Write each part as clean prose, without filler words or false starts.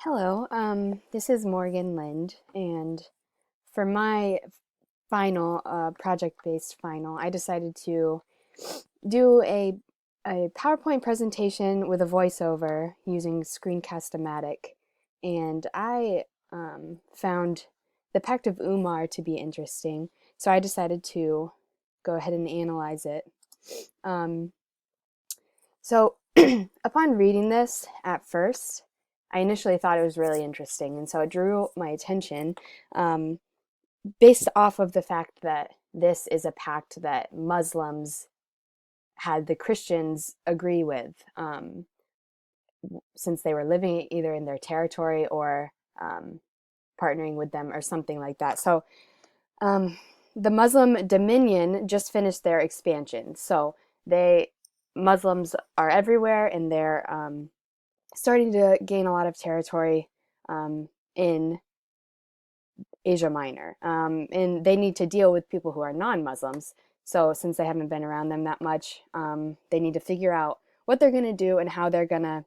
Hello, this is Morgan Lind, and for my final project-based final, I decided to do a PowerPoint presentation with a voiceover using Screencast-O-Matic, and I found the Pact of Umar to be interesting, so I decided to go ahead and analyze it. Um, so upon reading this at first, I initially thought it was really interesting, and so it drew my attention um, based off of the fact that this is a pact that Muslims had the Christians agree with, since they were living either in their territory or partnering with them or something like that. So um, the Muslim Dominion just finished their expansion. So they Muslims are everywhere, and they're starting to gain a lot of territory in Asia Minor. And they need to deal with people who are non-Muslims. So since they haven't been around them that much, they need to figure out what they're going to do and how they're going to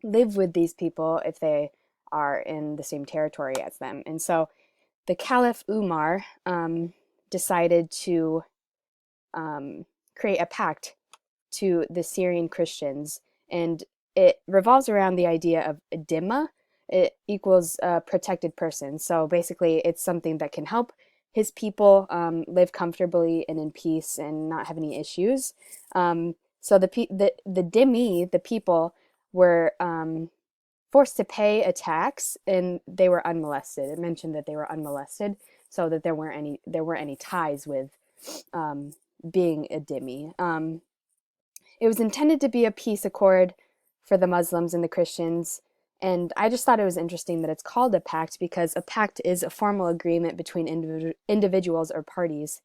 live with these people if they are in the same territory as them. And so the Caliph Umar decided to create a pact to the Syrian Christians, and it revolves around the idea of dhimma. It equals a protected person. So basically, it's something that can help his people live comfortably and in peace and not have any issues. So the dhimmi, the people, were forced to pay a tax, and they were unmolested. It mentioned that they were unmolested, so that there weren't any ties with being a dhimmi. It was intended to be a peace accord for the Muslims and the Christians. And I just thought it was interesting that it's called a pact, because a pact is a formal agreement between individuals or parties.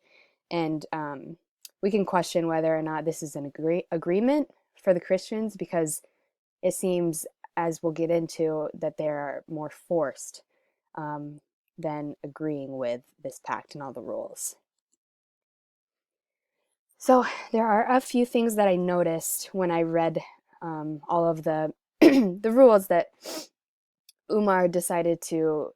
And we can question whether or not this is an agreement for the Christians, because it seems, as we'll get into, that they're more forced than agreeing with this pact and all the rules. So there are a few things that I noticed when I read all of the the rules that Umar decided to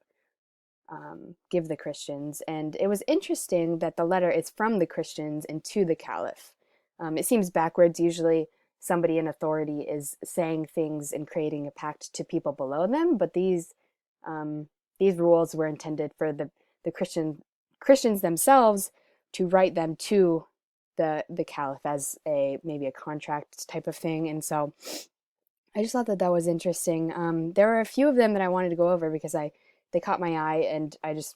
give the Christians, and it was interesting that the letter is from the Christians and to the Caliph. It seems backwards. Usually, somebody in authority is saying things and creating a pact to people below them, but these rules were intended for the Christians themselves to write them to the Caliph as maybe a contract type of thing. And so I just thought that that was interesting. There were a few of them that I wanted to go over because they caught my eye, and I just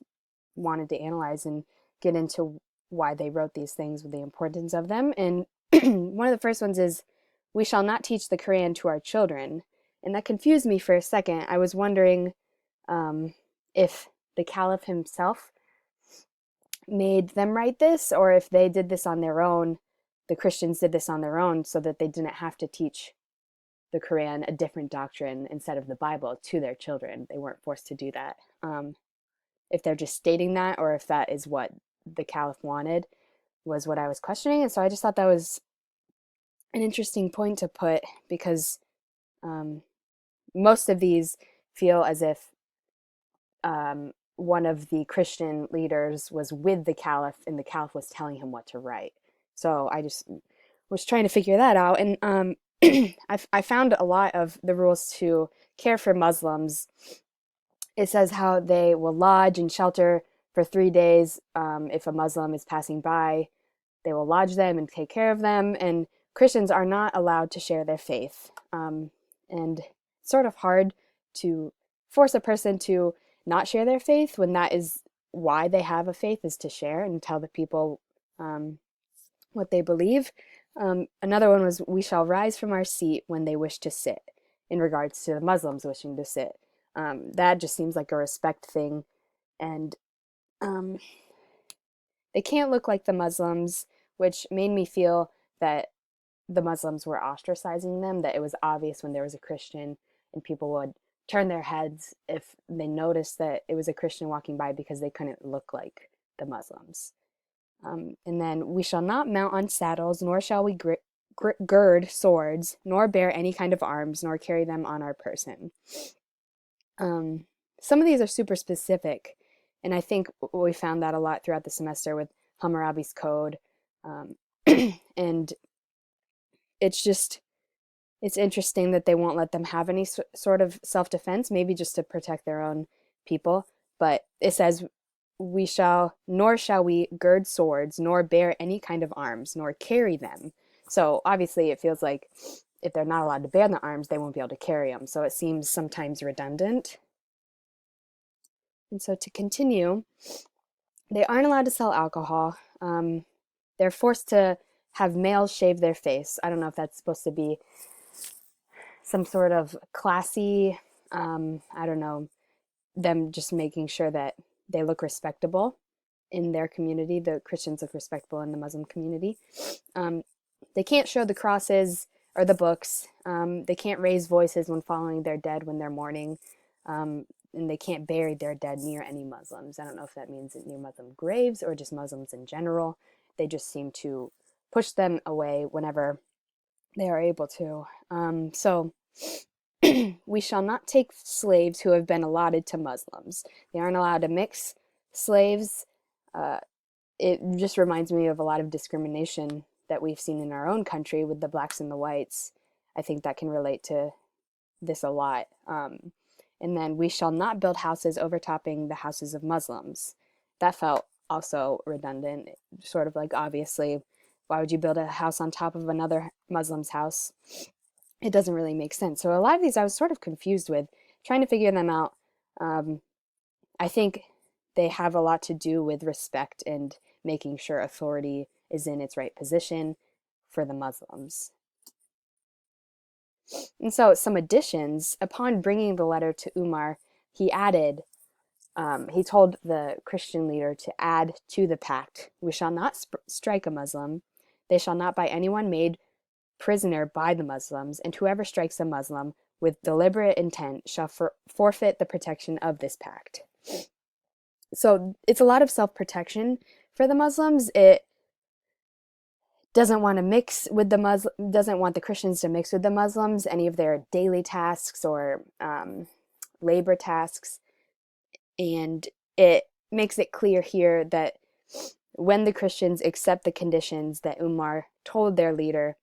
wanted to analyze and get into why they wrote these things with the importance of them. And one of the first ones is, "We shall not teach the Quran to our children." And that confused me for a second. I was wondering if the Caliph himself made them write this, or if they did this on their own. The Christians did this on their own so that they didn't have to teach the Quran, a different doctrine instead of the Bible, to their children. They weren't forced to do that. If they're just stating that, or if that is what the Caliph wanted, was what I was questioning. And so I just thought that was an interesting point to put, because most of these feel as if one of the Christian leaders was with the Caliph, and the Caliph was telling him what to write. So I just was trying to figure that out. And I found a lot of the rules to care for Muslims. It says how they will lodge and shelter for 3 days. If a Muslim is passing by, they will lodge them and take care of them. And Christians are not allowed to share their faith. And it's sort of hard to force a person to not share their faith when that is why they have a faith, is to share and tell the people what they believe. Another one was, "We shall rise from our seat when they wish to sit," in regards to the Muslims wishing to sit. That just seems like a respect thing. And um, they can't look like the Muslims, which made me feel that the Muslims were ostracizing them, that it was obvious when there was a Christian, and people would turn their heads if they noticed that it was a Christian walking by, because they couldn't look like the Muslims. And then, "We shall not mount on saddles, nor shall we gird swords, nor bear any kind of arms, nor carry them on our person." Um, some of these are super specific, and I think we found that a lot throughout the semester with Hammurabi's code. Um, and it's just it's interesting that they won't let them have any sort of self-defense, maybe just to protect their own people. But it says, nor shall we gird swords, nor bear any kind of arms, nor carry them. So obviously, it feels like if they're not allowed to bear the arms, they won't be able to carry them. So it seems sometimes redundant. And so to continue, they aren't allowed to sell alcohol. They're forced to have males shave their face. I don't know if that's supposed to be some sort of classy, I don't know, them just making sure that they look respectable in their community. The Christians look respectable in the Muslim community. Um, they can't show the crosses or the books. They can't raise voices when following their dead when they're mourning. And they can't bury their dead near any Muslims. I don't know if that means near Muslim graves or just Muslims in general. They just seem to push them away whenever they are able to. So we shall not take slaves who have been allotted to Muslims. They aren't allowed to mix slaves. Uh, it just reminds me of a lot of discrimination that we've seen in our own country with the blacks and the whites. I think that can relate to this a lot. And then we shall not build houses overtopping the houses of Muslims. That felt also redundant, sort of like obviously, why would you build a house on top of another Muslim's house? It doesn't really make sense. So a lot of these I was sort of confused with, trying to figure them out. Um, I think they have a lot to do with respect and making sure authority is in its right position for the Muslims. And so some additions, upon bringing the letter to Umar, he added, he told the Christian leader to add to the pact, we shall not strike a Muslim. They shall not by anyone made prisoner by the Muslims, and whoever strikes a Muslim with deliberate intent shall forfeit the protection of this pact. So it's a lot of self-protection for the Muslims. It doesn't want to mix with the Muslim, doesn't want the Christians to mix with the Muslims, any of their daily tasks or labor tasks. And it makes it clear here that when the Christians accept the conditions that Umar told their leader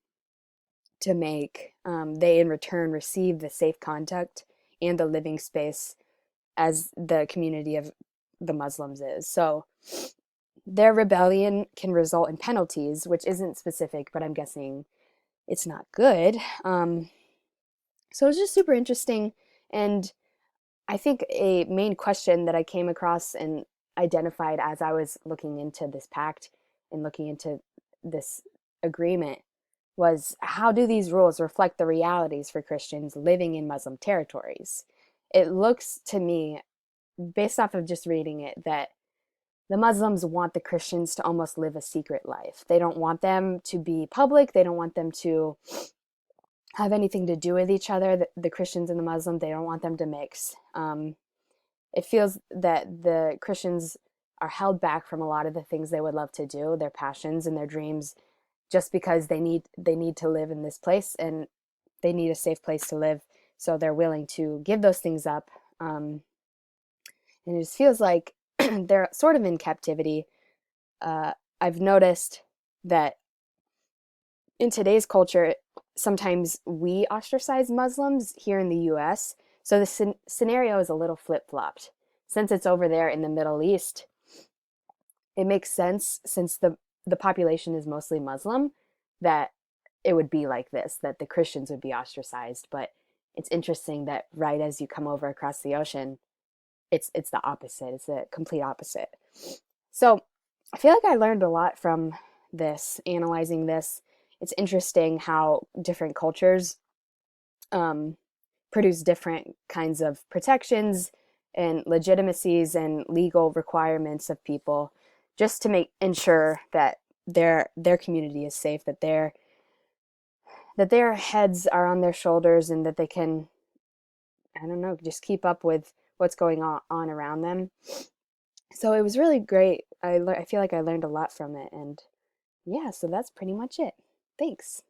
to make, they in return receive the safe conduct and the living space as the community of the Muslims is. So their rebellion can result in penalties, which isn't specific, but I'm guessing it's not good. So it's just super interesting. And I think a main question that I came across and identified as I was looking into this pact and looking into this agreement was, how do these rules reflect the realities for Christians living in Muslim territories? It looks to me, based off of just reading it, that the Muslims want the Christians to almost live a secret life. They don't want them to be public. They don't want them to have anything to do with each other. The Christians and the Muslim, they don't want them to mix. It feels that the Christians are held back from a lot of the things they would love to do, their passions and their dreams, just because they need to live in this place and they need a safe place to live. So they're willing to give those things up. And it just feels like they're sort of in captivity. I've noticed that in today's culture, sometimes we ostracize Muslims here in the US. So the scenario is a little flip-flopped. Since it's over there in the Middle East, it makes sense, since the population is mostly Muslim, that it would be like this, that the Christians would be ostracized. But it's interesting that right as you come over across the ocean, it's the opposite. It's the complete opposite. So I feel like I learned a lot from this, analyzing this. It's interesting how different cultures produce different kinds of protections and legitimacies and legal requirements of people, just to ensure that their community is safe, that their heads are on their shoulders, and that they can, I don't know, just keep up with what's going on around them. So it was really great. I feel like I learned a lot from it, and yeah, so that's pretty much it. Thanks.